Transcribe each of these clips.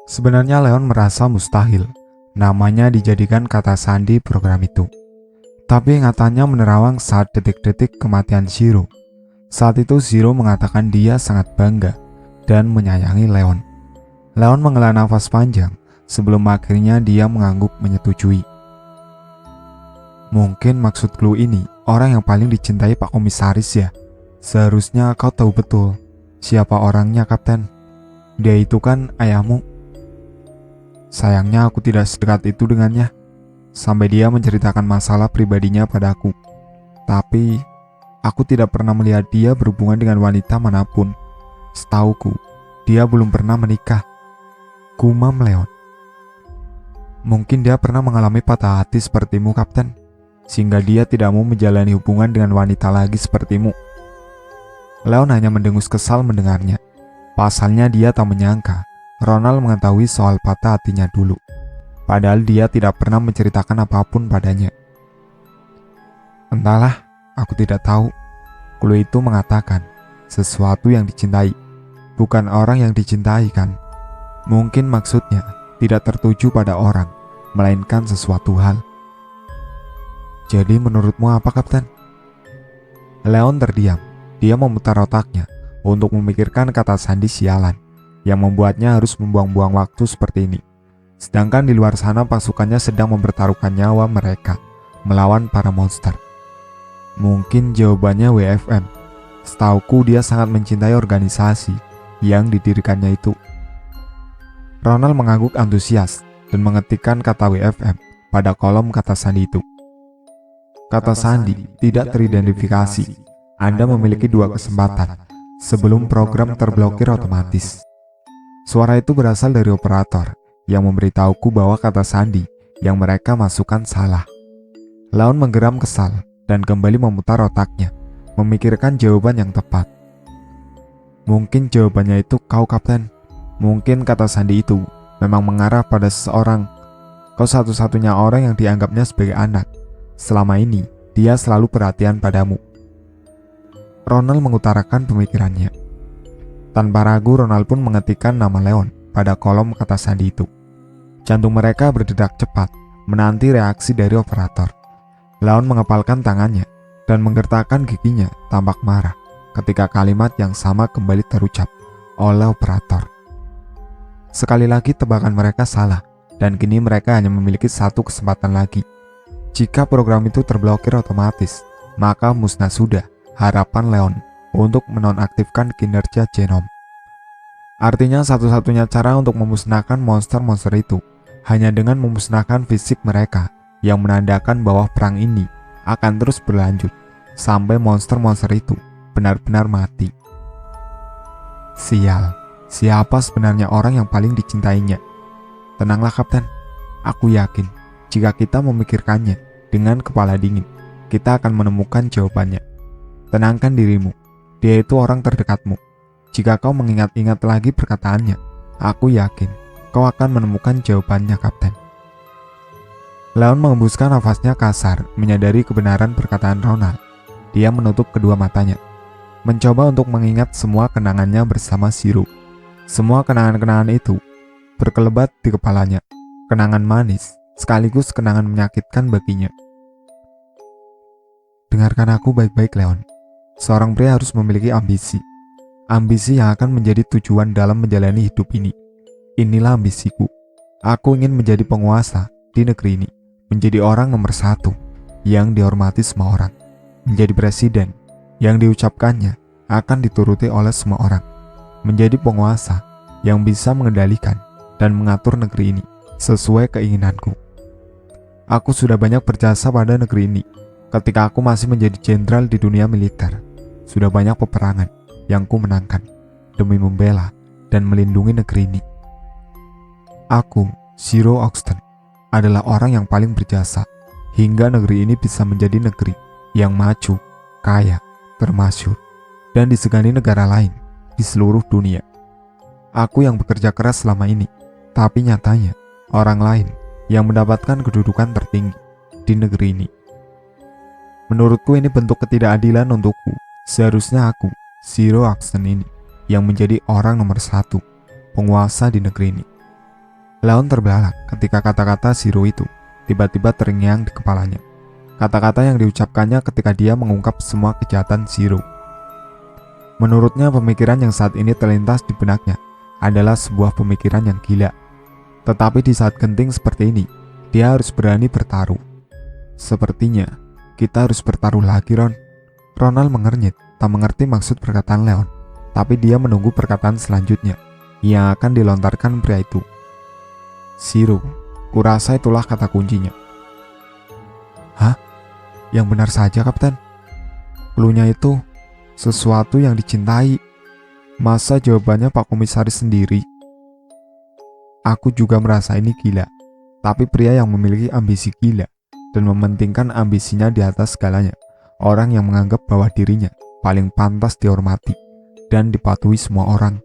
Sebenarnya Leon merasa mustahil namanya dijadikan kata sandi program itu. Tapi ingatannya menerawang saat detik-detik kematian Shiro. Saat itu Shiro mengatakan dia sangat bangga dan menyayangi Leon. Leon menghela nafas panjang sebelum akhirnya dia mengangguk menyetujui. Mungkin maksud clue ini orang yang paling dicintai Pak Komisaris ya. Seharusnya kau tahu betul siapa orangnya, Kapten. Dia itu kan ayahmu. Sayangnya aku tidak sedekat itu dengannya, sampai dia menceritakan masalah pribadinya padaku. Tapi aku tidak pernah melihat dia berhubungan dengan wanita manapun. Setauku, dia belum pernah menikah. Gumam Leon. Mungkin dia pernah mengalami patah hati sepertimu, Kapten, sehingga dia tidak mau menjalani hubungan dengan wanita lagi sepertimu. Leon hanya mendengus kesal mendengarnya. Pasalnya dia tak menyangka Ronald mengetahui soal patah hatinya dulu. Padahal dia tidak pernah menceritakan apapun padanya. Entahlah, aku tidak tahu. Clue itu mengatakan sesuatu yang dicintai, bukan orang yang dicintai kan. Mungkin maksudnya tidak tertuju pada orang, melainkan sesuatu hal. Jadi menurutmu apa, Kapten? Leon terdiam. Dia memutar otaknya untuk memikirkan kata sandi sialan yang membuatnya harus membuang-buang waktu seperti ini. Sedangkan di luar sana pasukannya sedang mempertaruhkan nyawa mereka melawan para monster. Mungkin jawabannya WFM. Setauku dia sangat mencintai organisasi yang didirikannya itu. Ronald mengangguk antusias dan mengetikkan kata WFM pada kolom kata sandi itu. Kata sandi tidak teridentifikasi. Anda memiliki 2 kesempatan sebelum program terblokir otomatis. Suara itu berasal dari operator yang memberitahuku bahwa kata sandi yang mereka masukkan salah. Leon menggeram kesal dan kembali memutar otaknya, memikirkan jawaban yang tepat. Mungkin jawabannya itu kau, Kapten. Mungkin kata sandi itu memang mengarah pada seseorang. Kau satu-satunya orang yang dianggapnya sebagai anak. Selama ini, dia selalu perhatian padamu. Ronald mengutarakan pemikirannya. Tanpa ragu, Ronald pun mengetikkan nama Leon pada kolom kata sandi itu. Jantung mereka berdetak cepat, menanti reaksi dari operator. Leon mengepalkan tangannya dan menggertakkan giginya tampak marah ketika kalimat yang sama kembali terucap oleh operator. Sekali lagi tebakan mereka salah, dan kini mereka hanya memiliki 1 kesempatan lagi. Jika program itu terblokir otomatis, maka musnah sudah harapan Leon untuk menonaktifkan kinerja genom. Artinya satu-satunya cara untuk memusnahkan monster-monster itu hanya dengan memusnahkan fisik mereka, yang menandakan bahwa perang ini akan terus berlanjut sampai monster-monster itu benar-benar mati. Sial, siapa sebenarnya orang yang paling dicintainya? Tenanglah, Kapten. Aku yakin jika kita memikirkannya dengan kepala dingin, kita akan menemukan jawabannya. Tenangkan dirimu, dia itu orang terdekatmu. Jika kau mengingat-ingat lagi perkataannya, aku yakin kau akan menemukan jawabannya, Kapten. Leon mengembuskan nafasnya kasar, menyadari kebenaran perkataan Ronald. Dia menutup kedua matanya, mencoba untuk mengingat semua kenangannya bersama Shiro. Semua kenangan-kenangan itu berkelebat di kepalanya, kenangan manis sekaligus kenangan menyakitkan baginya. Dengarkan aku baik-baik, Leon. Seorang pria harus memiliki ambisi. Ambisi yang akan menjadi tujuan dalam menjalani hidup ini. Inilah ambisiku. Aku ingin menjadi penguasa di negeri ini. Menjadi orang nomor 1 yang dihormati semua orang. Menjadi presiden yang diucapkannya akan dituruti oleh semua orang. Menjadi penguasa yang bisa mengendalikan dan mengatur negeri ini sesuai keinginanku. Aku sudah banyak berjasa pada negeri ini. Ketika aku masih menjadi jenderal di dunia militer, sudah banyak peperangan yang ku menangkan demi membela dan melindungi negeri ini. Aku, Shiro Oxton, adalah orang yang paling berjasa hingga negeri ini bisa menjadi negeri yang maju, kaya, termasyur, dan disegani negara lain di seluruh dunia. Aku yang bekerja keras selama ini, tapi nyatanya orang lain yang mendapatkan kedudukan tertinggi di negeri ini. Menurutku ini bentuk ketidakadilan untukku. Seharusnya aku, Shiro Oxton ini, yang menjadi orang nomor 1 penguasa di negeri ini. Leon terbelalak ketika kata-kata Zero itu tiba-tiba terngiang di kepalanya. Kata-kata yang diucapkannya ketika dia mengungkap semua kejahatan Zero. Menurutnya pemikiran yang saat ini terlintas di benaknya adalah sebuah pemikiran yang gila. Tetapi di saat genting seperti ini, dia harus berani bertaruh. Sepertinya kita harus bertaruh lagi, Ron. Ronald mengernyit, tak mengerti maksud perkataan Leon. Tapi dia menunggu perkataan selanjutnya yang akan dilontarkan pria itu. Zero, kurasa itulah kata kuncinya. Hah? Yang benar saja, Kapten. Cluenya itu sesuatu yang dicintai. Masa jawabannya Pak Komisaris sendiri? Aku juga merasa ini gila. Tapi pria yang memiliki ambisi gila dan mementingkan ambisinya di atas segalanya, orang yang menganggap bahwa dirinya paling pantas dihormati dan dipatuhi semua orang.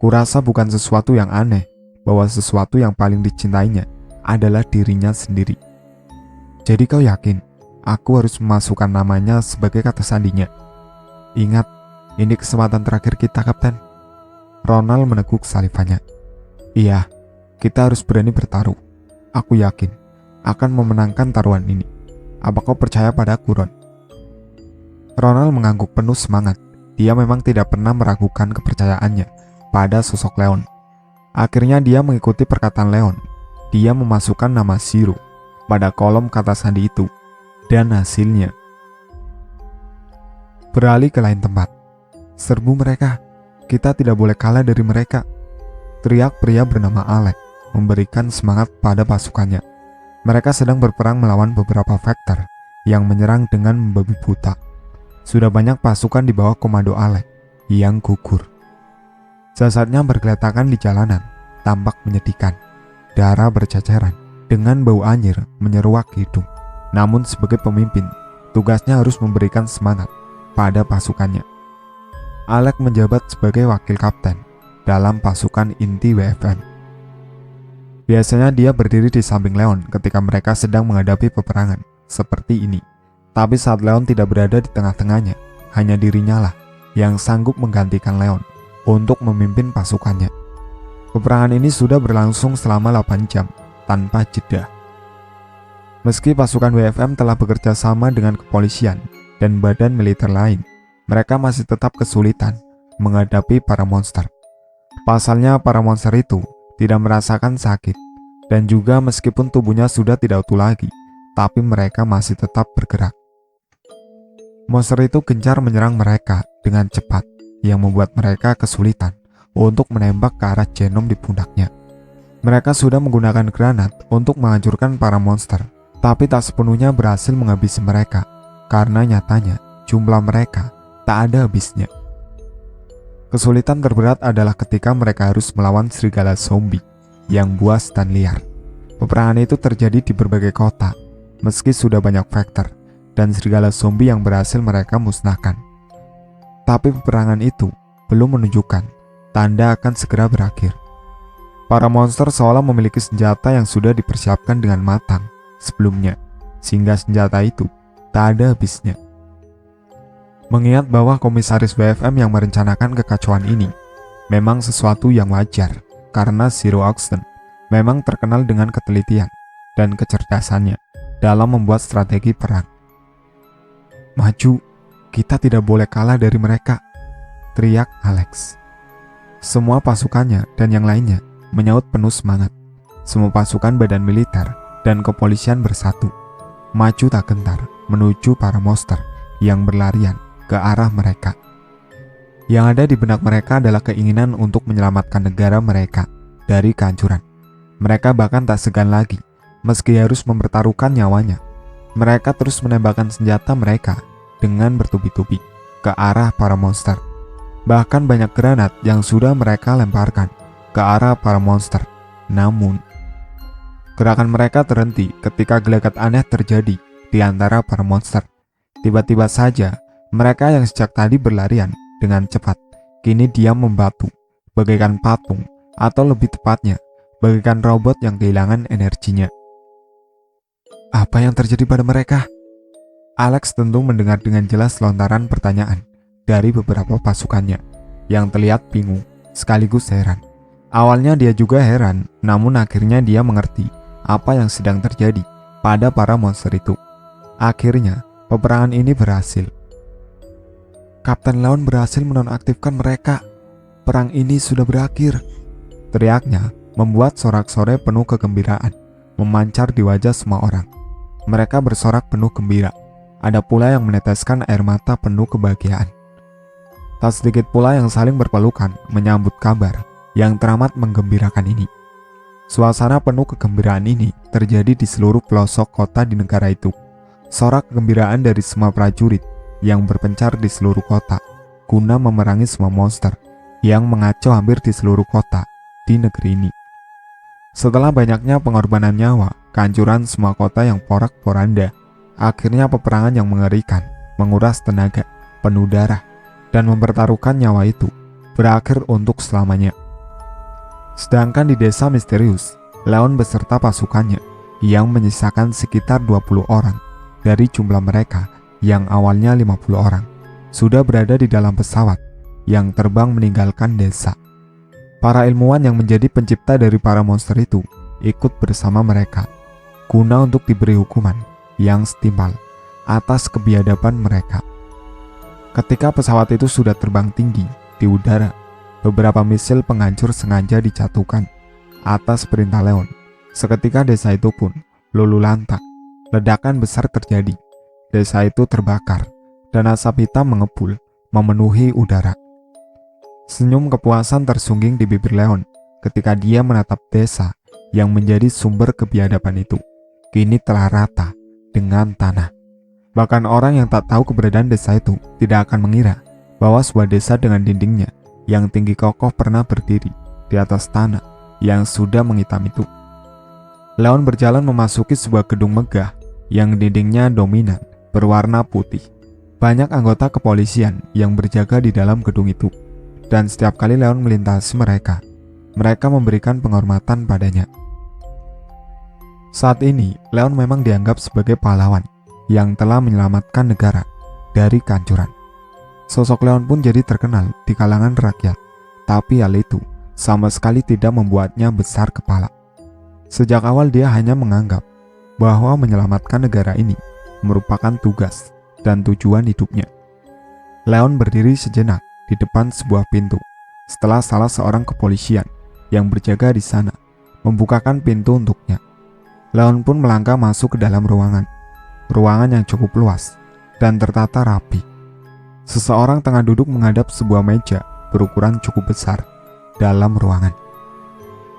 Kurasa bukan sesuatu yang aneh bahwa sesuatu yang paling dicintainya adalah dirinya sendiri. Jadi kau yakin aku harus memasukkan namanya sebagai kata sandinya? Ingat, ini kesempatan terakhir kita, Kapten. Ronald meneguk salivannya. Iya, kita harus berani bertaruh. Aku yakin akan memenangkan taruhan ini. Apa kau percaya padaku, Ron? Ronald mengangguk penuh semangat. Dia memang tidak pernah meragukan kepercayaannya pada sosok Leon. Akhirnya dia mengikuti perkataan Leon. Dia memasukkan nama Zero pada kolom kata sandi itu. Dan hasilnya beralih ke lain tempat. Serbu mereka. Kita tidak boleh kalah dari mereka, teriak pria bernama Alex, memberikan semangat pada pasukannya. Mereka sedang berperang melawan beberapa Vector yang menyerang dengan membabi buta. Sudah banyak pasukan di bawah komando Alex yang gugur. Jasadnya bergeletakan di jalanan, tampak menyedihkan. Darah berceceran, dengan bau anyir menyeruak hidung. Namun sebagai pemimpin, tugasnya harus memberikan semangat pada pasukannya. Alex menjabat sebagai wakil kapten dalam pasukan inti WFM. Biasanya dia berdiri di samping Leon ketika mereka sedang menghadapi peperangan seperti ini. Tapi saat Leon tidak berada di tengah-tengahnya, hanya dirinya lah yang sanggup menggantikan Leon untuk memimpin pasukannya. Peperangan ini sudah berlangsung selama 8 jam tanpa jeda. Meski pasukan WFM telah bekerja sama dengan kepolisian dan badan militer lain, mereka masih tetap kesulitan menghadapi para monster. Pasalnya para monster itu tidak merasakan sakit, dan juga meskipun tubuhnya sudah tidak utuh lagi, tapi mereka masih tetap bergerak. Monster itu gencar menyerang mereka dengan cepat, yang membuat mereka kesulitan untuk menembak ke arah genom di pundaknya. Mereka sudah menggunakan granat untuk menghancurkan para monster, tapi tak sepenuhnya berhasil menghabisi mereka, karena nyatanya jumlah mereka tak ada habisnya. Kesulitan terberat adalah ketika mereka harus melawan serigala zombie yang buas dan liar. Peperangan itu terjadi di berbagai kota, meski sudah banyak Vector dan serigala zombie yang berhasil mereka musnahkan. Tapi peperangan itu belum menunjukkan tanda akan segera berakhir. Para monster seolah memiliki senjata yang sudah dipersiapkan dengan matang sebelumnya, sehingga senjata itu tak ada habisnya. Mengingat bahwa komisaris WFM yang merencanakan kekacauan ini memang sesuatu yang wajar, karena Zero Oxton memang terkenal dengan ketelitian dan kecerdasannya dalam membuat strategi perang. Maju, kita tidak boleh kalah dari mereka, teriak Alex. Semua pasukannya dan yang lainnya menyaut penuh semangat. Semua pasukan badan militer dan kepolisian bersatu, maju tak gentar menuju para monster yang berlarian ke arah mereka. Yang ada di benak mereka adalah keinginan untuk menyelamatkan negara mereka dari kehancuran. Mereka bahkan tak segan lagi, meski harus mempertaruhkan nyawanya. Mereka terus menembakkan senjata mereka dengan bertubi-tubi ke arah para monster. Bahkan banyak granat yang sudah mereka lemparkan ke arah para monster. Namun, gerakan mereka terhenti ketika gelagat aneh terjadi di antara para monster. Tiba-tiba saja, mereka yang sejak tadi berlarian dengan cepat, kini diam membatu, bagaikan patung, atau lebih tepatnya, bagaikan robot yang kehilangan energinya. Apa yang terjadi pada mereka? Alex tentu mendengar dengan jelas lontaran pertanyaan dari beberapa pasukannya, yang terlihat bingung sekaligus heran. Awalnya dia juga heran, namun akhirnya dia mengerti apa yang sedang terjadi pada para monster itu. Akhirnya, peperangan ini berhasil. Kapten Leon berhasil menonaktifkan mereka. Perang ini sudah berakhir. Teriaknya membuat sorak-sorai penuh kegembiraan memancar di wajah semua orang. Mereka bersorak penuh gembira. Ada pula yang meneteskan air mata penuh kebahagiaan. Tak sedikit pula yang saling berpelukan menyambut kabar yang teramat menggembirakan ini. Suasana penuh kegembiraan ini terjadi di seluruh pelosok kota di negara itu. Sorak kegembiraan dari semua prajurit yang berpencar di seluruh kota guna memerangi semua monster yang mengacau hampir di seluruh kota di negeri ini. Setelah banyaknya pengorbanan nyawa, kehancuran semua kota yang porak-poranda, akhirnya peperangan yang mengerikan, menguras tenaga, penuh darah, dan mempertaruhkan nyawa itu berakhir untuk selamanya. Sedangkan di desa misterius, Leon beserta pasukannya yang menyisakan sekitar 20 orang dari jumlah mereka yang awalnya 50 orang sudah berada di dalam pesawat yang terbang meninggalkan desa. Para ilmuwan yang menjadi pencipta dari para monster itu ikut bersama mereka guna untuk diberi hukuman yang setimpal atas kebiadaban mereka. Ketika pesawat itu sudah terbang tinggi di udara, beberapa misil penghancur sengaja dijatuhkan atas perintah Leon. Seketika desa itu pun luluh lantak. Ledakan besar terjadi. Desa itu terbakar dan asap hitam mengepul memenuhi udara. Senyum kepuasan tersungging di bibir Leon ketika dia menatap desa yang menjadi sumber kebiadaban itu. Kini telah rata dengan tanah. Bahkan orang yang tak tahu keberadaan desa itu tidak akan mengira bahwa sebuah desa dengan dindingnya yang tinggi kokoh pernah berdiri di atas tanah yang sudah menghitam itu. Leon berjalan memasuki sebuah gedung megah yang dindingnya dominan berwarna putih. Banyak anggota kepolisian yang berjaga di dalam gedung itu. Dan setiap kali Leon melintasi mereka memberikan penghormatan padanya. Saat ini, Leon memang dianggap sebagai pahlawan yang telah menyelamatkan negara dari kehancuran. Sosok Leon pun jadi terkenal di kalangan rakyat, tapi hal itu sama sekali tidak membuatnya besar kepala. Sejak awal dia hanya menganggap bahwa menyelamatkan negara ini merupakan tugas dan tujuan hidupnya. Leon berdiri sejenak di depan sebuah pintu setelah salah seorang kepolisian yang berjaga di sana membukakan pintu untuknya. Leon pun melangkah masuk ke dalam ruangan yang cukup luas dan tertata rapi. Seseorang tengah duduk menghadap sebuah meja berukuran cukup besar dalam ruangan.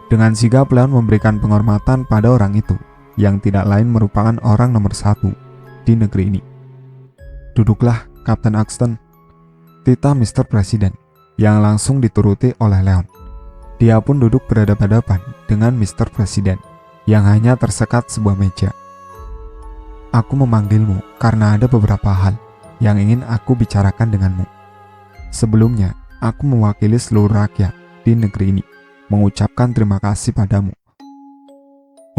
Dengan sigap Leon memberikan penghormatan pada orang itu yang tidak lain merupakan orang nomor 1 di negeri ini. "Duduklah, Kapten Axton," titah Mr. Presiden yang langsung dituruti oleh Leon. Dia pun duduk berhadapan-hadapan dengan Mr. Presiden yang hanya tersekat sebuah meja. "Aku memanggilmu karena ada beberapa hal yang ingin aku bicarakan denganmu. Sebelumnya, aku mewakili seluruh rakyat di negeri ini mengucapkan terima kasih padamu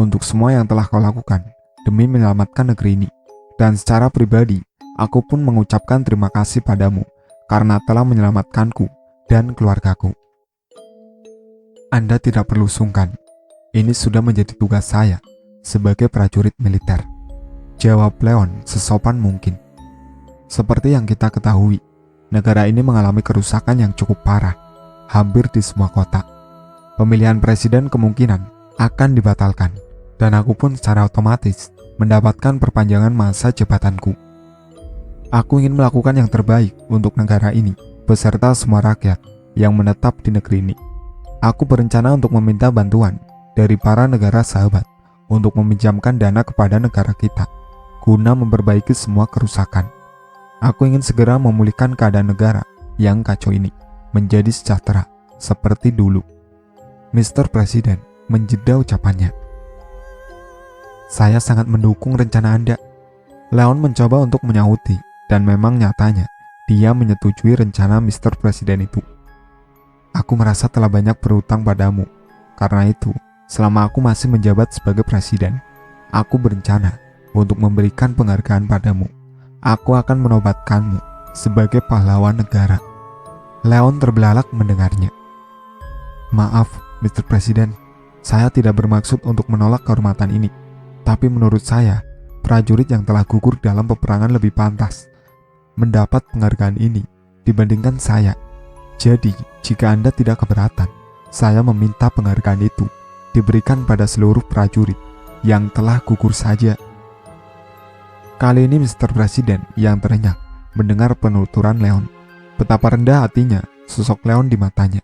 untuk semua yang telah kau lakukan demi menyelamatkan negeri ini. Dan secara pribadi, aku pun mengucapkan terima kasih padamu karena telah menyelamatkanku dan keluargaku. Anda tidak perlu sungkan. Ini sudah menjadi tugas saya sebagai prajurit militer," jawab Leon sesopan mungkin. Seperti yang kita ketahui, negara ini mengalami kerusakan yang cukup parah, hampir di semua kota. Pemilihan presiden kemungkinan akan dibatalkan, dan aku pun secara otomatis mendapatkan perpanjangan masa jabatanku. Aku ingin melakukan yang terbaik untuk negara ini, beserta semua rakyat yang menetap di negeri ini. Aku berencana untuk meminta bantuan dari para negara sahabat untuk meminjamkan dana kepada negara kita, guna memperbaiki semua kerusakan. Aku ingin segera memulihkan keadaan negara yang kacau ini menjadi sejahtera seperti dulu. Mr. Presiden menjeda ucapannya. "Saya sangat mendukung rencana Anda." Leon mencoba untuk menyahuti, dan memang nyatanya dia menyetujui rencana Mr. Presiden itu. "Aku merasa telah banyak berhutang padamu. Karena itu, selama aku masih menjabat sebagai presiden, aku berencana untuk memberikan penghargaan padamu. Aku akan menobatkanmu sebagai pahlawan negara." Leon terbelalak mendengarnya. "Maaf, Mr. Presiden, saya tidak bermaksud untuk menolak kehormatan ini. Tapi menurut saya, prajurit yang telah gugur dalam peperangan lebih pantas mendapat penghargaan ini dibandingkan saya. Jadi, jika Anda tidak keberatan, saya meminta penghargaan itu diberikan pada seluruh prajurit yang telah gugur saja. Kali ini Mr. Presiden yang terenyak mendengar penuturan Leon. Betapa rendah hatinya sosok Leon di matanya.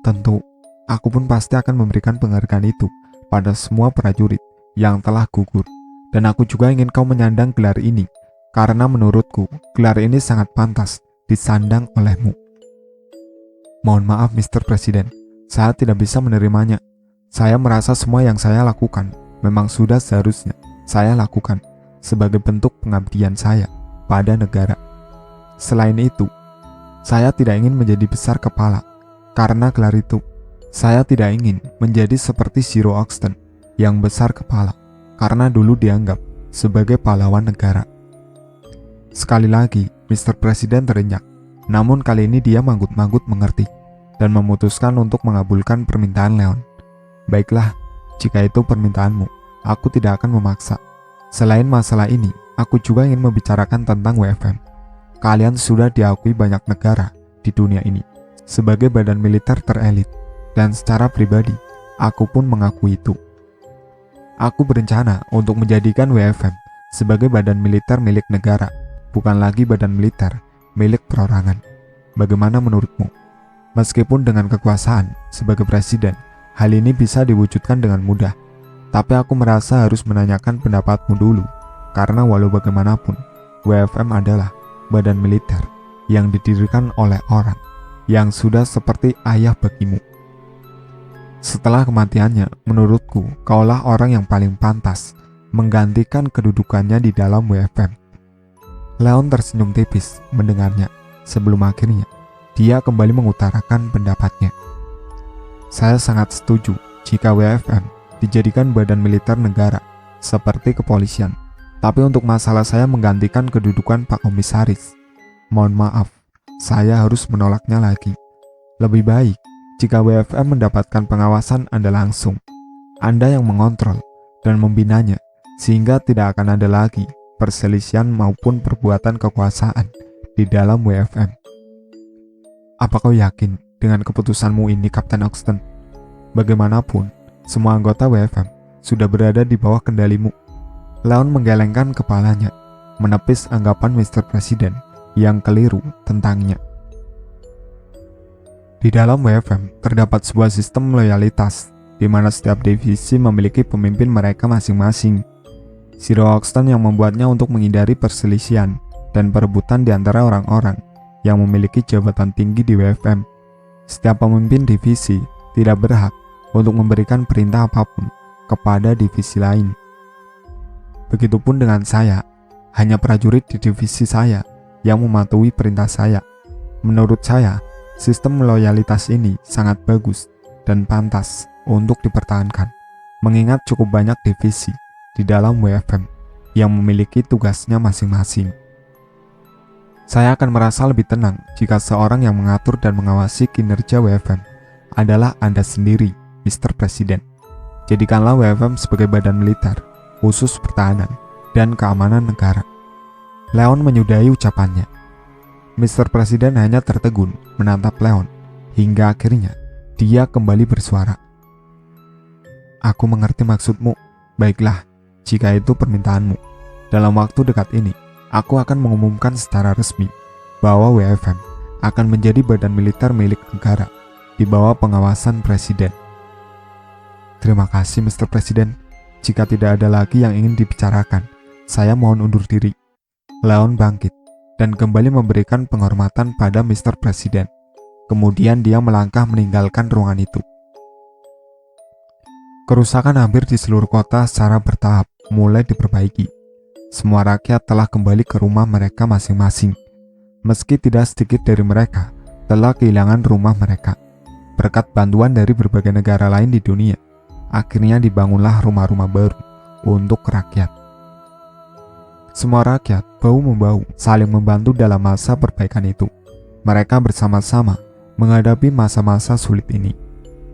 Tentu, aku pun pasti akan memberikan penghargaan itu pada semua prajurit yang telah gugur. Dan aku juga ingin kau menyandang gelar ini, karena menurutku gelar ini sangat pantas disandang olehmu. Mohon maaf Mr. Presiden, saya tidak bisa menerimanya. Saya merasa semua yang saya lakukan memang sudah seharusnya saya lakukan sebagai bentuk pengabdian saya pada negara. Selain itu, saya tidak ingin menjadi besar kepala. Karena gelar itu, saya tidak ingin menjadi seperti Zero Oxton yang besar kepala karena dulu dianggap sebagai pahlawan negara. Sekali lagi, Mr. Presiden terenyak. Namun kali ini dia manggut-manggut mengerti dan memutuskan untuk mengabulkan permintaan Leon. Baiklah, jika itu permintaanmu, aku tidak akan memaksa. Selain masalah ini, aku juga ingin membicarakan tentang WFM. Kalian sudah diakui banyak negara di dunia ini sebagai badan militer terelit, dan secara pribadi, aku pun mengakui itu. Aku berencana untuk menjadikan WFM sebagai badan militer milik negara, bukan lagi badan militer milik perorangan. Bagaimana menurutmu? Meskipun dengan kekuasaan sebagai presiden, hal ini bisa diwujudkan dengan mudah. Tapi aku merasa harus menanyakan pendapatmu dulu, karena walau bagaimanapun, WFM adalah badan militer yang didirikan oleh orang yang sudah seperti ayah bagimu. Setelah kematiannya, menurutku, kaulah orang yang paling pantas menggantikan kedudukannya di dalam WFM. Leon tersenyum tipis mendengarnya, sebelum akhirnya dia kembali mengutarakan pendapatnya. Saya sangat setuju jika WFM dijadikan badan militer negara, seperti kepolisian. Tapi untuk masalah saya menggantikan kedudukan Pak Komisaris, mohon maaf, saya harus menolaknya lagi. Lebih baik jika WFM mendapatkan pengawasan Anda langsung. Anda yang mengontrol dan membinanya, sehingga tidak akan ada lagi perselisihan maupun perbuatan kekuasaan di dalam WFM. Apa kau yakin dengan keputusanmu ini, Kapten Oxton? Bagaimanapun, semua anggota WFM sudah berada di bawah kendalimu. Leon menggelengkan kepalanya, menepis anggapan Mr. Presiden yang keliru tentangnya. Di dalam WFM terdapat sebuah sistem loyalitas, di mana setiap divisi memiliki pemimpin mereka masing-masing. Zero Oxton yang membuatnya untuk menghindari perselisihan dan perebutan di antara orang-orang yang memiliki jabatan tinggi di WFM. Setiap pemimpin divisi tidak berhak untuk memberikan perintah apapun kepada divisi lain. Begitupun dengan saya, hanya prajurit di divisi saya yang mematuhi perintah saya. Menurut saya, sistem loyalitas ini sangat bagus dan pantas untuk dipertahankan, mengingat cukup banyak divisi di dalam WFM yang memiliki tugasnya masing-masing. Saya akan merasa lebih tenang jika seorang yang mengatur dan mengawasi kinerja WFM adalah Anda sendiri, Mr. Presiden. Jadikanlah WFM sebagai badan militer khusus pertahanan dan keamanan negara. Leon menyudahi ucapannya. Mr. Presiden hanya tertegun menatap Leon hingga akhirnya dia kembali bersuara. Aku mengerti maksudmu. Baiklah, jika itu permintaanmu. Dalam waktu dekat ini, aku akan mengumumkan secara resmi bahwa WFM akan menjadi badan militer milik negara di bawah pengawasan Presiden. Terima kasih, Mr. Presiden. Jika tidak ada lagi yang ingin dibicarakan, saya mohon undur diri. Leon bangkit dan kembali memberikan penghormatan pada Mr. Presiden. Kemudian dia melangkah meninggalkan ruangan itu. Kerusakan hampir di seluruh kota secara bertahap mulai diperbaiki. Semua rakyat telah kembali ke rumah mereka masing-masing. Meski tidak sedikit dari mereka telah kehilangan rumah mereka. Berkat bantuan dari berbagai negara lain di dunia, akhirnya dibangunlah rumah-rumah baru untuk rakyat. Semua rakyat bahu-membahu saling membantu dalam masa perbaikan itu. Mereka bersama-sama menghadapi masa-masa sulit ini.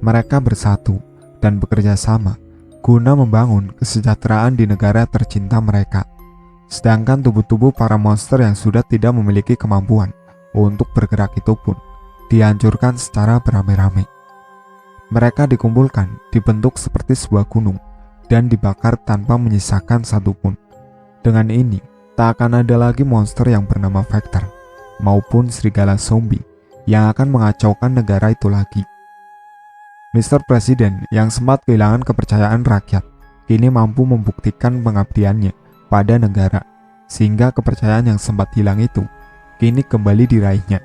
Mereka bersatu dan bekerja sama guna membangun kesejahteraan di negara tercinta mereka. Sedangkan tubuh-tubuh para monster yang sudah tidak memiliki kemampuan untuk bergerak itu pun dihancurkan secara beramai-ramai. Mereka dikumpulkan, dibentuk seperti sebuah gunung, dan dibakar tanpa menyisakan satupun. Dengan ini, tak akan ada lagi monster yang bernama Vector maupun serigala zombie yang akan mengacaukan negara itu lagi. Mr. Presiden yang sempat kehilangan kepercayaan rakyat kini mampu membuktikan pengabdiannya pada negara, sehingga kepercayaan yang sempat hilang itu kini kembali diraihnya.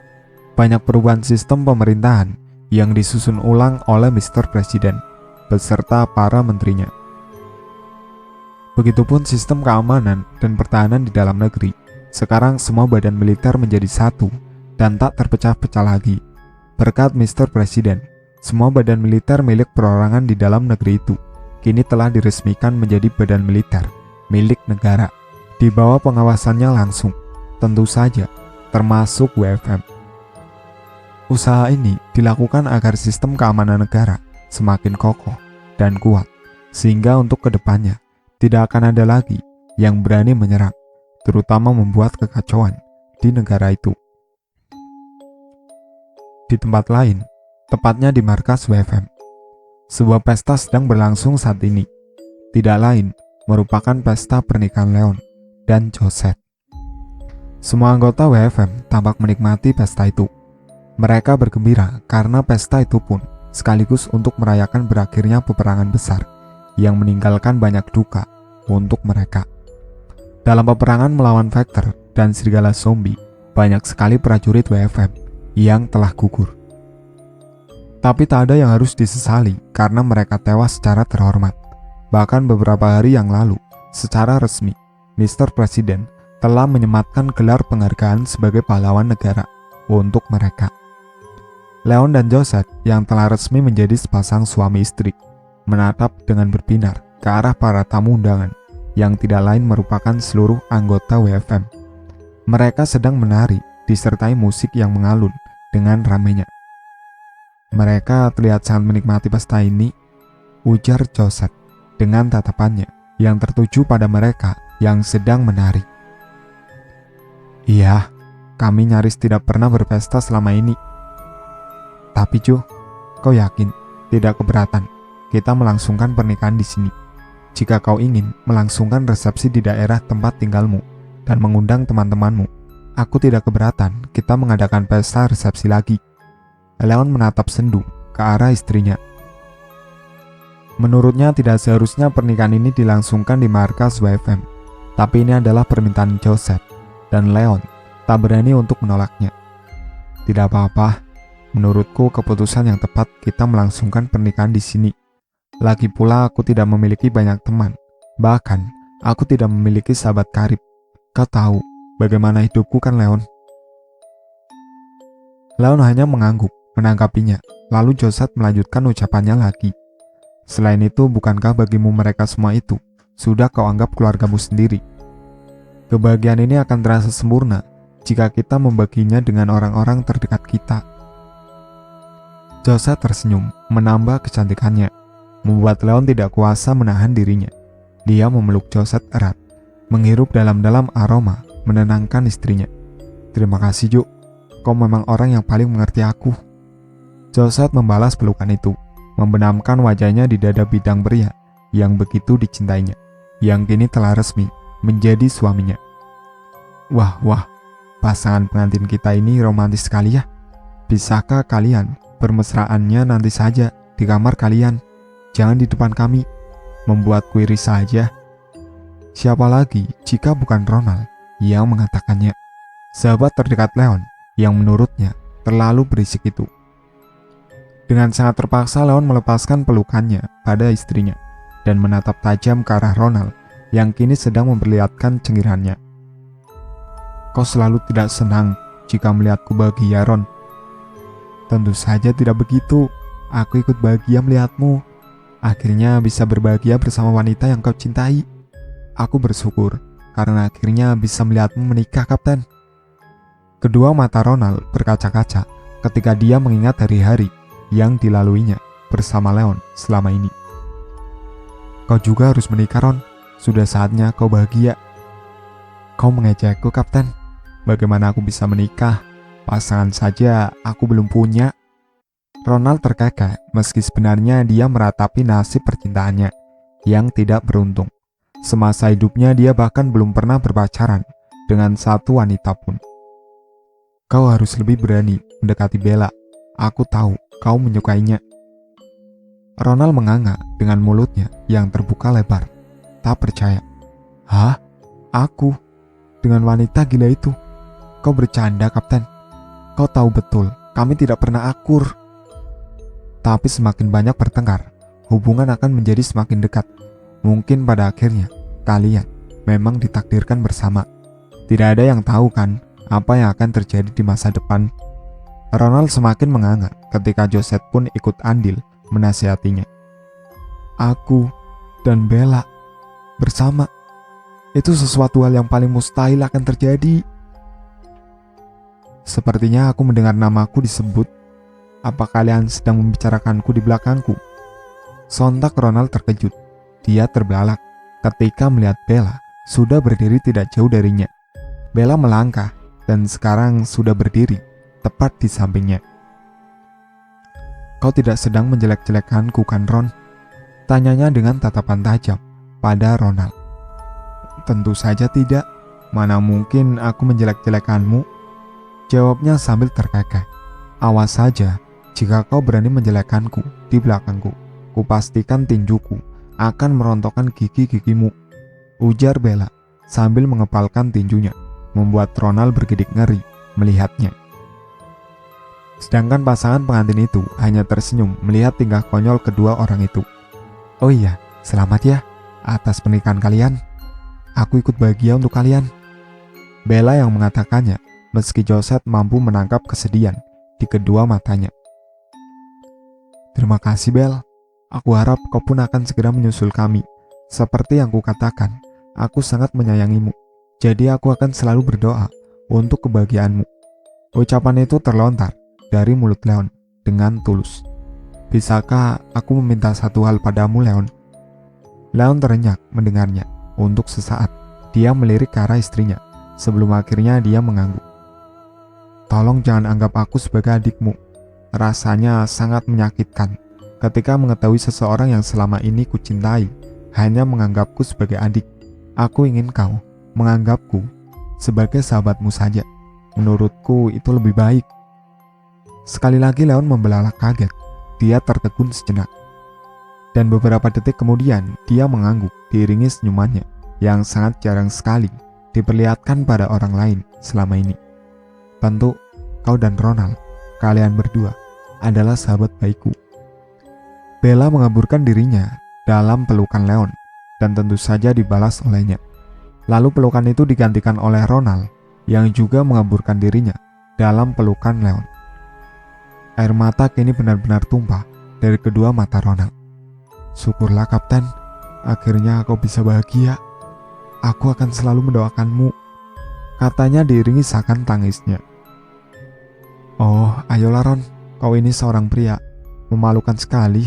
Banyak perubahan sistem pemerintahan yang disusun ulang oleh Mr. Presiden beserta para menterinya. Begitupun sistem keamanan dan pertahanan di dalam negeri. Sekarang semua badan militer menjadi satu dan tak terpecah-pecah lagi. Berkat Mr. Presiden, semua badan militer milik perorangan di dalam negeri itu kini telah diresmikan menjadi badan militer milik negara, di bawah pengawasannya langsung, tentu saja termasuk WFM. Usaha ini dilakukan agar sistem keamanan negara semakin kokoh dan kuat, sehingga untuk kedepannya tidak akan ada lagi yang berani menyerang, terutama membuat kekacauan di negara itu. Di tempat lain, tepatnya di markas WFM, sebuah pesta sedang berlangsung saat ini. Tidak lain merupakan pesta pernikahan Leon dan Josette. Semua anggota WFM tampak menikmati pesta itu. Mereka bergembira karena pesta itu pun sekaligus untuk merayakan berakhirnya peperangan besar yang meninggalkan banyak duka untuk mereka. Dalam peperangan melawan Vector dan serigala zombie, banyak sekali prajurit WFM yang telah gugur. Tapi tak ada yang harus disesali karena mereka tewas secara terhormat. Bahkan beberapa hari yang lalu, secara resmi, Mr. Presiden telah menyematkan gelar penghargaan sebagai pahlawan negara untuk mereka. Leon dan Josette yang telah resmi menjadi sepasang suami istri menatap dengan berbinar ke arah para tamu undangan yang tidak lain merupakan seluruh anggota WFM. Mereka sedang menari disertai musik yang mengalun dengan ramainya. Mereka terlihat sangat menikmati pesta ini, ujar Josette dengan tatapannya yang tertuju pada mereka yang sedang menari. Iya, kami nyaris tidak pernah berpesta selama ini. Tapi Jo, kau yakin tidak keberatan kita melangsungkan pernikahan di sini? Jika kau ingin melangsungkan resepsi di daerah tempat tinggalmu dan mengundang teman-temanmu, aku tidak keberatan kita mengadakan pesta resepsi lagi. Leon menatap sendu ke arah istrinya. Menurutnya tidak seharusnya pernikahan ini dilangsungkan di markas WFM, tapi ini adalah permintaan Josette dan Leon tak berani untuk menolaknya. Tidak apa-apa, menurutku keputusan yang tepat kita melangsungkan pernikahan di sini. Lagi pula aku tidak memiliki banyak teman, bahkan aku tidak memiliki sahabat karib. Kau tahu bagaimana hidupku kan Leon? Leon hanya mengangguk menanggapinya, lalu Josette melanjutkan ucapannya lagi. Selain itu, bukankah bagimu mereka semua itu sudah kau anggap keluargamu sendiri? Kebahagiaan ini akan terasa sempurna jika kita membaginya dengan orang-orang terdekat kita. Josette tersenyum, menambah kecantikannya, membuat Leon tidak kuasa menahan dirinya. Dia memeluk Josette erat, menghirup dalam-dalam aroma menenangkan istrinya. Terima kasih, Jo. Kau memang orang yang paling mengerti aku. Josette membalas pelukan itu, membenamkan wajahnya di dada bidang pria yang begitu dicintainya, yang kini telah resmi menjadi suaminya. Wah, pasangan pengantin kita ini romantis sekali ya. Bisakah kalian bermesraannya nanti saja di kamar kalian, jangan di depan kami? Membuatku iri saja. Siapa lagi jika bukan Ronald yang mengatakannya, sahabat terdekat Leon yang menurutnya terlalu berisik itu. Dengan sangat terpaksa Leon melepaskan pelukannya pada istrinya dan menatap tajam ke arah Ronald yang kini sedang memperlihatkan cengirannya. Kau selalu tidak senang jika melihatku bahagia, Ron. Tentu saja tidak begitu. Aku ikut bahagia melihatmu. Akhirnya bisa berbahagia bersama wanita yang kau cintai. Aku bersyukur karena akhirnya bisa melihatmu menikah, Kapten. Kedua mata Ronald berkaca-kaca ketika dia mengingat hari-hari yang dilaluinya bersama Leon selama ini. Kau juga harus menikah, Ron. Sudah saatnya kau bahagia. Kau mengejekku, Kapten. Bagaimana aku bisa menikah? Pasangan saja aku belum punya. Ronald terkekeh meski sebenarnya dia meratapi nasib percintaannya yang tidak beruntung. Semasa hidupnya dia bahkan belum pernah berpacaran dengan satu wanita pun. Kau harus lebih berani mendekati Bella. Aku tahu kau menyukainya. Ronald menganga dengan mulutnya yang terbuka lebar. Tak percaya. Hah? Aku? Dengan wanita gila itu? Kau bercanda, Kapten. Kau tahu betul, kami tidak pernah akur. Tapi semakin banyak bertengkar, hubungan akan menjadi semakin dekat. Mungkin pada akhirnya, kalian memang ditakdirkan bersama. Tidak ada yang tahu kan, apa yang akan terjadi di masa depan. Ronald semakin menganga ketika Josette pun ikut andil menasihatinya. Aku dan Bella bersama, itu sesuatu hal yang paling mustahil akan terjadi. Sepertinya aku mendengar namaku disebut. Apa kalian sedang membicarakanku di belakangku? Sontak Ronald terkejut. Dia terbelalak ketika melihat Bella sudah berdiri tidak jauh darinya. Bella melangkah dan sekarang sudah berdiri tepat di sampingnya. Kau tidak sedang menjelek-jelekanku kan, Ron? Tanyanya dengan tatapan tajam pada Ronald. Tentu saja tidak. Mana mungkin aku menjelek-jelekanmu? Jawabnya sambil terkekeh. Awas saja, jika kau berani menjelekkanku di belakangku, kupastikan tinjuku akan merontokkan gigi-gigimu. Ujar Bella sambil mengepalkan tinjunya, membuat Ronald bergidik ngeri melihatnya. Sedangkan pasangan pengantin itu hanya tersenyum melihat tingkah konyol kedua orang itu. Oh iya, selamat ya atas pernikahan kalian. Aku ikut bahagia untuk kalian. Bella yang mengatakannya, meski Josette mampu menangkap kesedihan di kedua matanya. Terima kasih, Belle. Aku harap kau pun akan segera menyusul kami. Seperti yang kukatakan, aku sangat menyayangimu. Jadi aku akan selalu berdoa untuk kebahagiaanmu. Ucapan itu terlontar dari mulut Leon dengan tulus. Bisakah aku meminta satu hal padamu, Leon? Leon terenyak mendengarnya. Untuk sesaat, dia melirik ke arah istrinya, sebelum akhirnya dia mengangguk. Tolong jangan anggap aku sebagai adikmu. Rasanya sangat menyakitkan ketika mengetahui seseorang yang selama ini kucintai hanya menganggapku sebagai adik. Aku ingin kau menganggapku sebagai sahabatmu saja. Menurutku itu lebih baik. Sekali lagi Leon membelalak kaget. Dia tertegun sejenak. Dan beberapa detik kemudian dia mengangguk diiringi senyumannya yang sangat jarang sekali diperlihatkan pada orang lain selama ini. Tentu kau dan Ronald, kalian berdua adalah sahabat baikku. Bella mengaburkan dirinya dalam pelukan Leon dan tentu saja dibalas olehnya. Lalu pelukan itu digantikan oleh Ronald yang juga mengaburkan dirinya dalam pelukan Leon. Air mata kini benar-benar tumpah dari kedua mata Ronald. Syukurlah, Kapten, akhirnya kau bisa bahagia. Aku akan selalu mendoakanmu, katanya diiringi sakan tangisnya. Oh, ayolah Ron, kau ini seorang pria, memalukan sekali,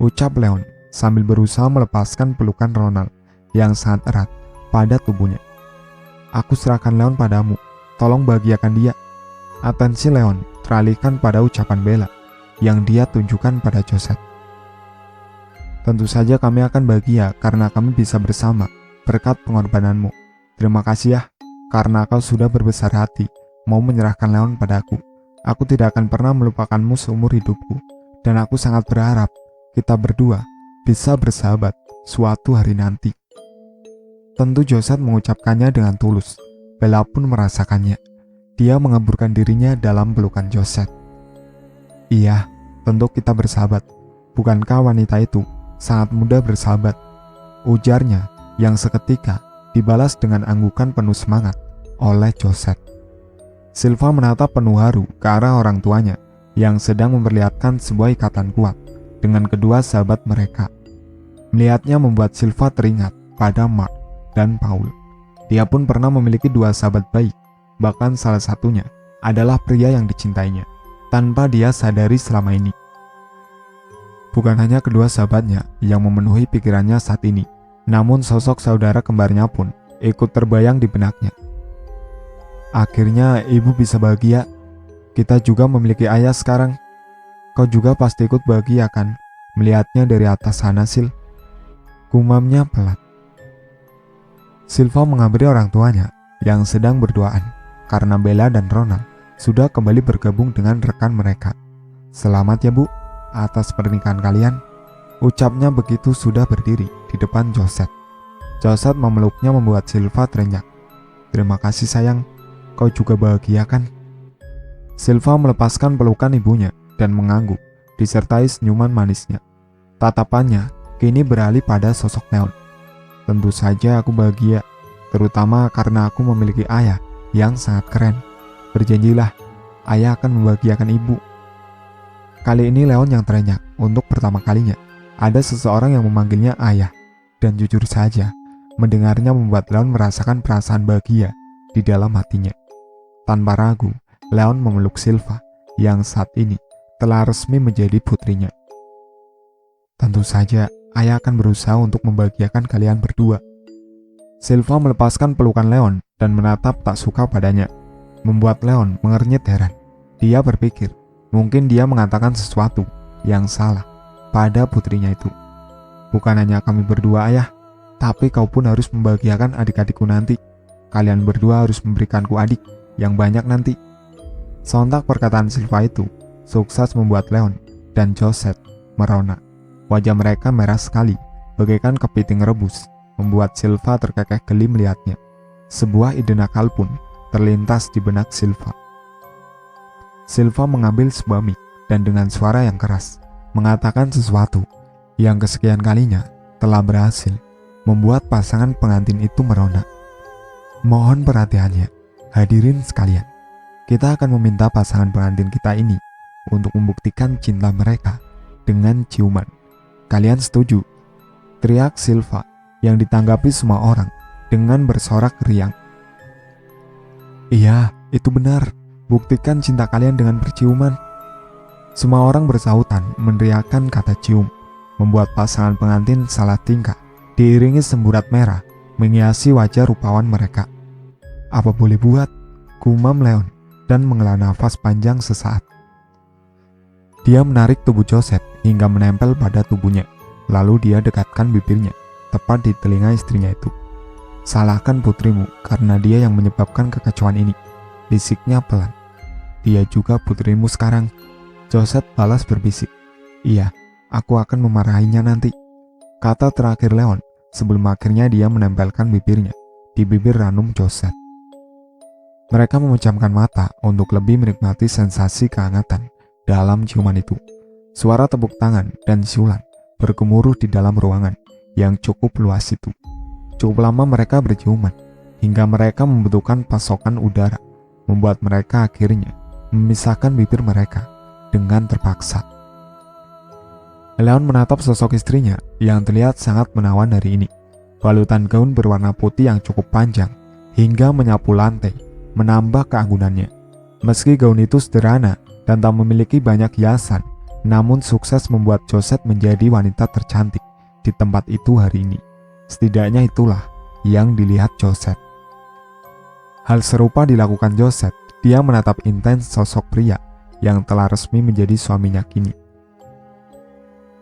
ucap Leon sambil berusaha melepaskan pelukan Ronald yang sangat erat pada tubuhnya. Aku serahkan Leon padamu, tolong bahagiakan dia. Atensi Leon teralihkan pada ucapan Bella yang dia tunjukkan pada Josette. Tentu saja kami akan bahagia karena kami bisa bersama berkat pengorbananmu. Terima kasih ya, karena kau sudah berbesar hati mau menyerahkan Leon padaku. Aku tidak akan pernah melupakanmu seumur hidupku, dan aku sangat berharap kita berdua bisa bersahabat suatu hari nanti. Tentu Josette mengucapkannya dengan tulus. Bella pun merasakannya. Dia mengaburkan dirinya dalam pelukan Josette. Iya, tentu kita bersahabat. Bukankah wanita itu sangat mudah bersahabat? Ujarnya yang seketika dibalas dengan anggukan penuh semangat oleh Josette. Silva menatap penuh haru ke arah orang tuanya yang sedang memperlihatkan sebuah ikatan kuat dengan kedua sahabat mereka. Melihatnya membuat Silva teringat pada Mark dan Paul. Dia pun pernah memiliki dua sahabat baik, bahkan salah satunya adalah pria yang dicintainya tanpa dia sadari selama ini. Bukan hanya kedua sahabatnya yang memenuhi pikirannya saat ini, namun sosok saudara kembarnya pun ikut terbayang di benaknya. Akhirnya ibu bisa bahagia. Kita juga memiliki ayah sekarang. Kau juga pasti ikut bahagia kan melihatnya dari atas sana, Sil? Gumamnya pelan. Silva menghampiri orang tuanya yang sedang berduaan karena Bella dan Ronald sudah kembali bergabung dengan rekan mereka. Selamat ya Bu, atas pernikahan kalian. Ucapnya begitu sudah berdiri di depan Josette. Josette memeluknya membuat Silva terenyak. Terima kasih sayang, kau juga bahagia kan? Silva melepaskan pelukan ibunya dan mengangguk, disertai senyuman manisnya. Tatapannya kini beralih pada sosok Leon. Tentu saja aku bahagia, terutama karena aku memiliki ayah yang sangat keren. Berjanjilah, ayah akan membahagiakan ibu. Kali ini Leon yang terenyak untuk pertama kalinya. Ada seseorang yang memanggilnya ayah, dan jujur saja, mendengarnya membuat Leon merasakan perasaan bahagia di dalam hatinya. Tanpa ragu, Leon memeluk Silva yang saat ini telah resmi menjadi putrinya. Tentu saja, ayah akan berusaha untuk membahagiakan kalian berdua. Silva melepaskan pelukan Leon dan menatap tak suka padanya, membuat Leon mengernyit heran. Dia berpikir, mungkin dia mengatakan sesuatu yang salah pada putrinya itu. Bukan hanya kami berdua ayah, tapi kau pun harus membahagiakan adik-adikku nanti. Kalian berdua harus memberikanku adik yang banyak nanti. Sontak perkataan Silva itu sukses membuat Leon dan Josette merona. Wajah mereka merah sekali, bagaikan kepiting rebus, membuat Silva terkekeh geli melihatnya. Sebuah ide nakal pun terlintas di benak Silva. Silva mengambil sebuah mic dan dengan suara yang keras mengatakan sesuatu yang kesekian kalinya telah berhasil membuat pasangan pengantin itu merona. Mohon perhatiannya, hadirin sekalian. Kita akan meminta pasangan pengantin kita ini untuk membuktikan cinta mereka dengan ciuman. Kalian setuju? Teriak Silva yang ditanggapi semua orang dengan bersorak riang. Iya, itu benar. Buktikan cinta kalian dengan berciuman. Semua orang bersahutan meneriakkan kata cium, membuat pasangan pengantin salah tingkah, diiringi semburat merah menghiasi wajah rupawan mereka. Apa boleh buat? Gumam Leon dan menghela nafas panjang sesaat. Dia menarik tubuh Josette hingga menempel pada tubuhnya, lalu dia dekatkan bibirnya tepat di telinga istrinya itu. Salahkan putrimu karena dia yang menyebabkan kekacauan ini, bisiknya pelan. Dia juga putrimu sekarang. Josette balas berbisik. Iya, aku akan memarahinya nanti, kata terakhir Leon sebelum akhirnya dia menempelkan bibirnya di bibir ranum Josette. Mereka memejamkan mata untuk lebih menikmati sensasi kehangatan dalam ciuman itu. Suara tepuk tangan dan siulan bergemuruh di dalam ruangan yang cukup luas itu. Cukup lama mereka berciuman hingga mereka membutuhkan pasokan udara, membuat mereka akhirnya memisahkan bibir mereka dengan terpaksa. Leon menatap sosok istrinya yang terlihat sangat menawan hari ini. Balutan gaun berwarna putih yang cukup panjang hingga menyapu lantai menambah keanggunannya. Meski gaun itu sederhana dan tak memiliki banyak hiasan, namun sukses membuat Josette menjadi wanita tercantik di tempat itu hari ini. Setidaknya itulah yang dilihat Josette. Hal serupa dilakukan Josette. Dia menatap intens sosok pria yang telah resmi menjadi suaminya kini.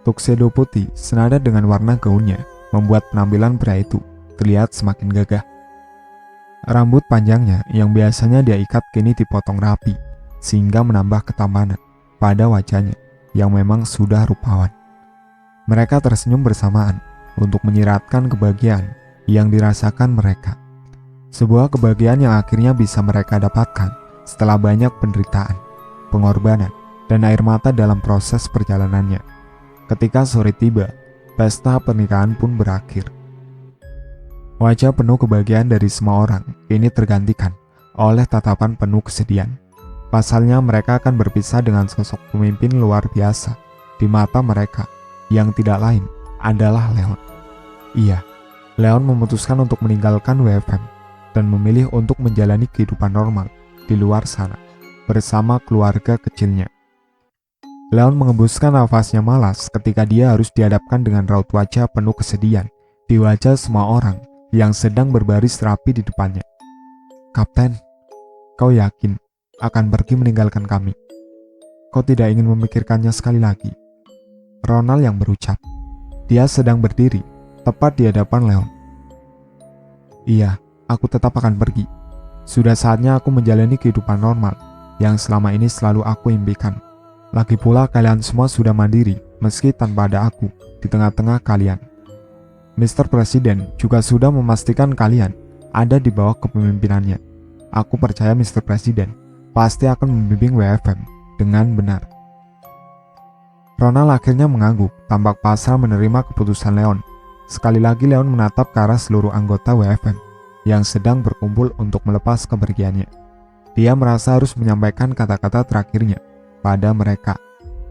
Tuxedo putih senada dengan warna gaunnya membuat penampilan pria itu terlihat semakin gagah. Rambut panjangnya yang biasanya dia ikat kini dipotong rapi sehingga menambah ketampanan pada wajahnya yang memang sudah rupawan. Mereka tersenyum bersamaan untuk menyiratkan kebahagiaan yang dirasakan mereka. Sebuah kebahagiaan yang akhirnya bisa mereka dapatkan setelah banyak penderitaan, pengorbanan, dan air mata dalam proses perjalanannya. Ketika sore tiba, pesta pernikahan pun berakhir. Wajah penuh kebahagiaan dari semua orang kini tergantikan oleh tatapan penuh kesedihan. Pasalnya mereka akan berpisah dengan sosok pemimpin luar biasa di mata mereka yang tidak lain adalah Leon. Iya, Leon memutuskan untuk meninggalkan WFM dan memilih untuk menjalani kehidupan normal di luar sana bersama keluarga kecilnya. Leon mengembuskan nafasnya malas ketika dia harus dihadapkan dengan raut wajah penuh kesedihan di wajah semua orang yang sedang berbaris rapi di depannya. "Kapten, kau yakin akan pergi meninggalkan kami? Kau tidak ingin memikirkannya sekali lagi?" Ronald yang berucap. Dia sedang berdiri, tepat di hadapan Leon. "Iya, aku tetap akan pergi. Sudah saatnya aku menjalani kehidupan normal yang selama ini selalu aku impikan. Lagi pula kalian semua sudah mandiri meski tanpa ada aku di tengah-tengah kalian. Mr. Presiden juga sudah memastikan kalian ada di bawah kepemimpinannya. Aku percaya Mr. Presiden pasti akan membimbing WFM dengan benar." Ronald akhirnya mengangguk, tampak pasrah menerima keputusan Leon. Sekali lagi Leon menatap ke arah seluruh anggota WFM yang sedang berkumpul untuk melepas kepergiannya. Dia merasa harus menyampaikan kata-kata terakhirnya pada mereka.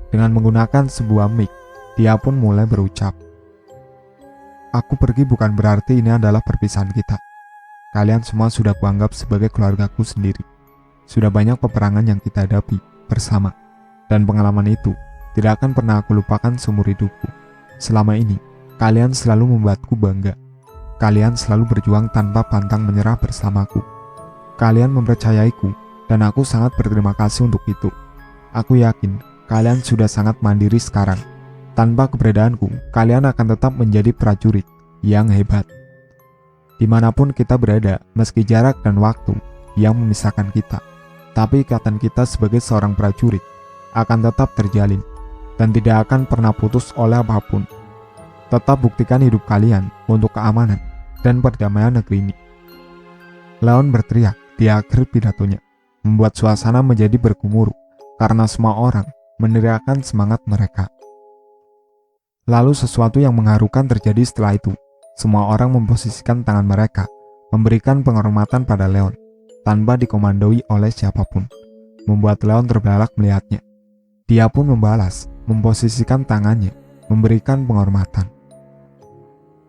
Dengan menggunakan sebuah mic, dia pun mulai berucap. "Aku pergi bukan berarti ini adalah perpisahan kita. Kalian semua sudah kuanggap sebagai keluargaku sendiri. Sudah banyak peperangan yang kita hadapi bersama, dan pengalaman itu tidak akan pernah aku lupakan seumur hidupku. Selama ini, kalian selalu membuatku bangga. Kalian selalu berjuang tanpa pantang menyerah bersamaku. Kalian mempercayaiku, dan aku sangat berterima kasih untuk itu. Aku yakin kalian sudah sangat mandiri sekarang. Tanpa keberadaanku, kalian akan tetap menjadi prajurit yang hebat. Dimanapun kita berada, meski jarak dan waktu yang memisahkan kita, tapi ikatan kita sebagai seorang prajurit akan tetap terjalin dan tidak akan pernah putus oleh apapun. Tetap buktikan hidup kalian untuk keamanan dan perdamaian negeri ini." Leon berteriak di akhir pidatonya, membuat suasana menjadi bergemuruh karena semua orang meneriakkan semangat mereka. Lalu sesuatu yang mengharukan terjadi setelah itu. Semua orang memposisikan tangan mereka, memberikan penghormatan pada Leon, tanpa dikomandoi oleh siapapun, membuat Leon terbelalak melihatnya. Dia pun membalas, memposisikan tangannya, memberikan penghormatan.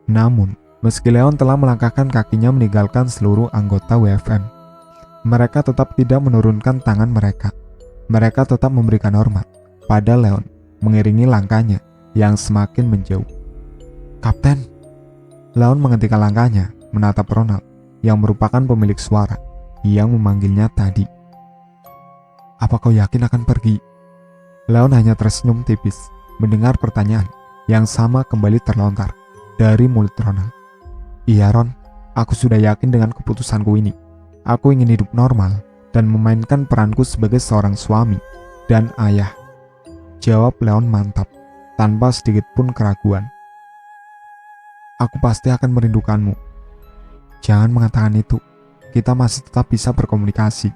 Namun, meski Leon telah melangkahkan kakinya meninggalkan seluruh anggota WFM, mereka tetap tidak menurunkan tangan mereka. Mereka tetap memberikan hormat pada Leon, mengiringi langkahnya yang semakin menjauh. "Kapten!" Leon menghentikan langkahnya, menatap Ronald yang merupakan pemilik suara yang memanggilnya tadi. "Apa kau yakin akan pergi?" Leon hanya tersenyum tipis mendengar pertanyaan yang sama kembali terlontar dari mulut Ronald. "Iya Ron, aku sudah yakin dengan keputusanku ini. Aku ingin hidup normal dan memainkan peranku sebagai seorang suami dan ayah," jawab Leon mantap, tanpa sedikit pun keraguan. "Aku pasti akan merindukanmu." "Jangan mengatakan itu. Kita masih tetap bisa berkomunikasi.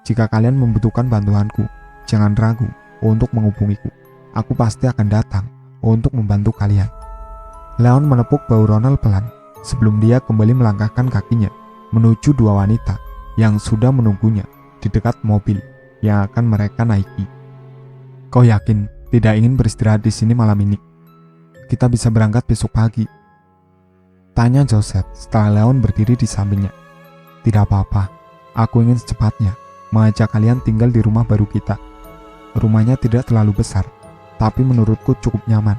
Jika kalian membutuhkan bantuanku, jangan ragu untuk menghubungiku. Aku pasti akan datang untuk membantu kalian." Leon menepuk bahu Ronald pelan sebelum dia kembali melangkahkan kakinya menuju dua wanita yang sudah menunggunya di dekat mobil yang akan mereka naiki. "Kau yakin tidak ingin beristirahat di sini malam ini? Kita bisa berangkat besok pagi," tanya Joseph setelah Leon berdiri di sampingnya. "Tidak apa-apa, aku ingin secepatnya mengajak kalian tinggal di rumah baru kita. Rumahnya tidak terlalu besar, tapi menurutku cukup nyaman.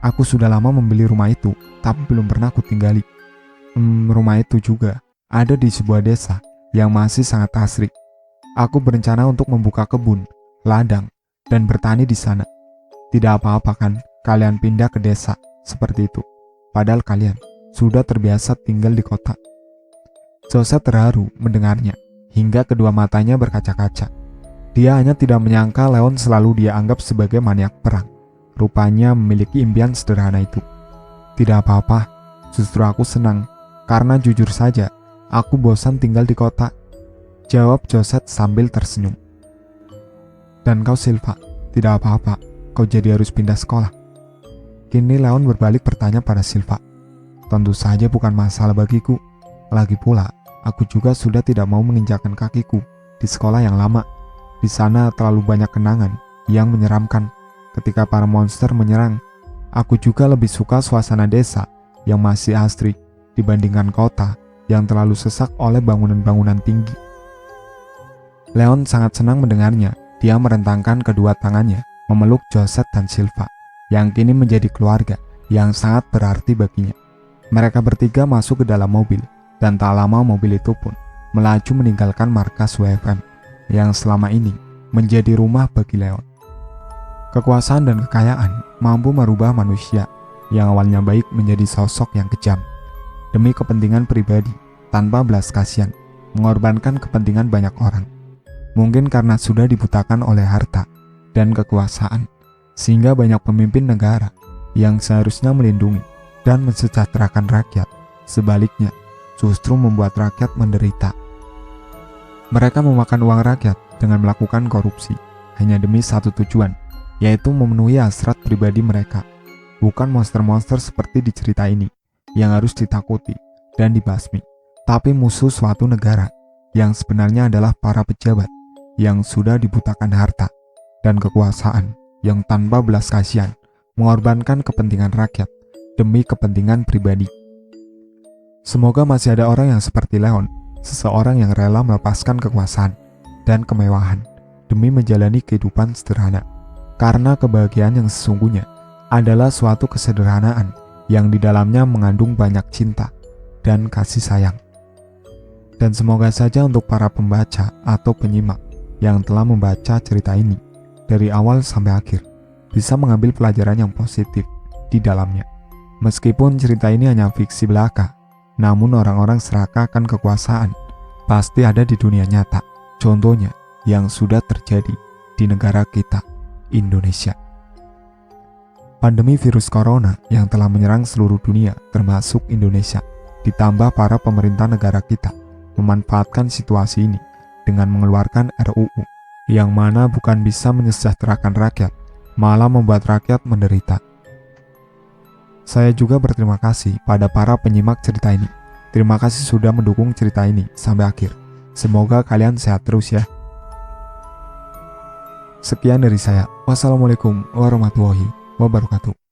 Aku sudah lama membeli rumah itu, tapi belum pernah aku tinggali. Rumah itu juga ada di sebuah desa yang masih sangat asri. Aku berencana untuk membuka kebun, ladang, dan bertani di sana. Tidak apa-apa kan kalian pindah ke desa seperti itu, padahal kalian sudah terbiasa tinggal di kota." Joseph terharu mendengarnya hingga kedua matanya berkaca-kaca. Dia hanya tidak menyangka Leon selalu dia anggap sebagai maniak perang. Rupanya memiliki impian sederhana itu. "Tidak apa-apa, justru aku senang, karena jujur saja, aku bosan tinggal di kota," jawab Joseph sambil tersenyum. "Dan kau Silva, tidak apa-apa, kau jadi harus pindah sekolah?" Kini Leon berbalik bertanya pada Silva. "Tentu saja bukan masalah bagiku. Lagi pula, aku juga sudah tidak mau menginjakkan kakiku di sekolah yang lama. Di sana terlalu banyak kenangan yang menyeramkan ketika para monster menyerang. Aku juga lebih suka suasana desa yang masih asri dibandingkan kota yang terlalu sesak oleh bangunan-bangunan tinggi." Leon sangat senang mendengarnya. Dia merentangkan kedua tangannya memeluk Josette dan Silva, yang kini menjadi keluarga yang sangat berarti baginya. Mereka bertiga masuk ke dalam mobil, dan tak lama mobil itu pun melaju meninggalkan markas WFM yang selama ini menjadi rumah bagi Leon. Kekuasaan dan kekayaan mampu merubah manusia yang awalnya baik menjadi sosok yang kejam. Demi kepentingan pribadi, tanpa belas kasihan, mengorbankan kepentingan banyak orang. Mungkin karena sudah dibutakan oleh harta dan kekuasaan, sehingga banyak pemimpin negara yang seharusnya melindungi dan mensejahterakan rakyat, sebaliknya justru membuat rakyat menderita. Mereka memakan uang rakyat dengan melakukan korupsi hanya demi satu tujuan, yaitu memenuhi hasrat pribadi mereka. Bukan monster-monster seperti di cerita ini yang harus ditakuti dan dibasmi, tapi musuh suatu negara yang sebenarnya adalah para pejabat yang sudah dibutakan harta dan kekuasaan, yang tanpa belas kasihan mengorbankan kepentingan rakyat demi kepentingan pribadi. Semoga masih ada orang yang seperti Leon, seseorang yang rela melepaskan kekuasaan dan kemewahan demi menjalani kehidupan sederhana, karena kebahagiaan yang sesungguhnya adalah suatu kesederhanaan yang di dalamnya mengandung banyak cinta dan kasih sayang. Dan semoga saja untuk para pembaca atau penyimak yang telah membaca cerita ini dari awal sampai akhir bisa mengambil pelajaran yang positif di dalamnya. Meskipun cerita ini hanya fiksi belaka, namun orang-orang serakah akan kekuasaan pasti ada di dunia nyata. Contohnya yang sudah terjadi di negara kita, Indonesia. Pandemi virus corona yang telah menyerang seluruh dunia termasuk Indonesia, ditambah para pemerintah negara kita memanfaatkan situasi ini dengan mengeluarkan RUU yang mana bukan bisa mensejahterakan rakyat, malah membuat rakyat menderita. Saya juga berterima kasih pada para penyimak cerita ini. Terima kasih sudah mendukung cerita ini sampai akhir. Semoga kalian sehat terus ya. Sekian dari saya. Wassalamualaikum warahmatullahi wabarakatuh.